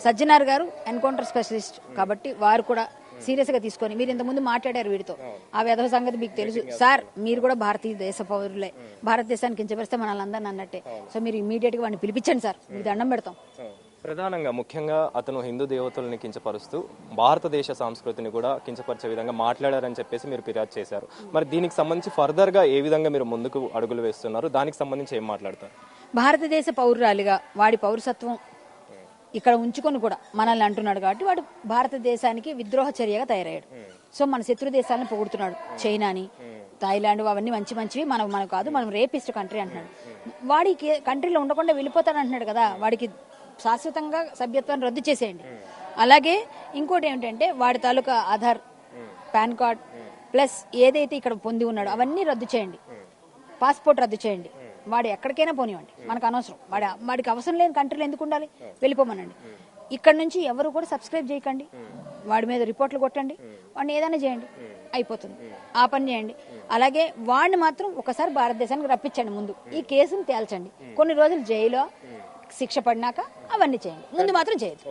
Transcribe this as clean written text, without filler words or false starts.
సజ్జనార్ గారు encounter specialist కాబట్టి వారు కూడా సీరియస్ గా తీసుకొని, మీరు ఇంతకుముందు మాట్లాడారు వీడితో, ఆ వ్యధవ సంగతి మీకు తెలుసు సార్, మీరు కూడా భారతీయ దేశ పౌరులే, భారతదేశానికి కించపరిస్తే మనల్ని అందరిని అన్నట్టే. సో మీరు ఇమీడియట్ గా వాడిని పిలిపించండి సార్, మీకు దండం పెడతాం. ప్రధానంగా ముఖ్యంగా అతను హిందూ దేవతల్ని కించపరుస్తూ భారతదేశ సంస్కృతిని కూడా కించపరిచే విధంగా మాట్లాడారని చెప్పేసి మీరు ఫిర్యాదు చేశారు. మరి దీనికి సంబంధించి ఫర్దర్ గా ఏ విధంగా మీరు ముందుకు అడుగులు వేస్తున్నారు, దానికి సంబంధించి ఏం మాట్లాడతారు? భారతదేశ పౌరురాలిగా వాడి పౌరసత్వం ఇక్కడ ఉంచుకొని కూడా మనల్ని అంటున్నాడు కాబట్టి వాడు భారతదేశానికి విద్రోహ చర్యగా తయారయ్యాడు. సో మన శత్రు దేశాలను పొగుడుతున్నాడు, చైనాని, థాయిలాండ్, అవన్నీ మంచి మంచివి, మనకు కాదు, మనం రేపిస్ట్ కంట్రీ అంటున్నాడు. వాడికి కంట్రీలో ఉండకుండా వెళ్ళిపోతాడు అంటున్నాడు కదా, వాడికి శాశ్వతంగా సభ్యత్వాన్ని రద్దు చేసేయండి. అలాగే ఇంకోటి ఏమిటంటే వాడి తాలూకా ఆధార్, పాన్ కార్డ్ ప్లస్ ఏదైతే ఇక్కడ పొంది ఉన్నాడో అవన్నీ రద్దు చేయండి, పాస్పోర్ట్ రద్దు చేయండి. వాడు ఎక్కడికైనా పోనివ్వండి, మనకు అనవసరం. వాడికి అవసరం లేని కంట్రీలో ఎందుకు ఉండాలి, వెళ్ళిపోమనండి. ఇక్కడ నుంచి ఎవరు కూడా సబ్స్క్రైబ్ చేయకండి, వాడి మీద రిపోర్ట్లు కొట్టండి, వాడిని ఏదైనా చేయండి, అయిపోతుంది. ఆ పని చేయండి. అలాగే వాడిని మాత్రం ఒకసారి భారతదేశానికి రప్పించండి, ముందు ఈ కేసును తేల్చండి, కొన్ని రోజులు జైల్లో శిక్ష పడినాక అవన్నీ చేయండి, ముందు మాత్రం చేయొద్దు.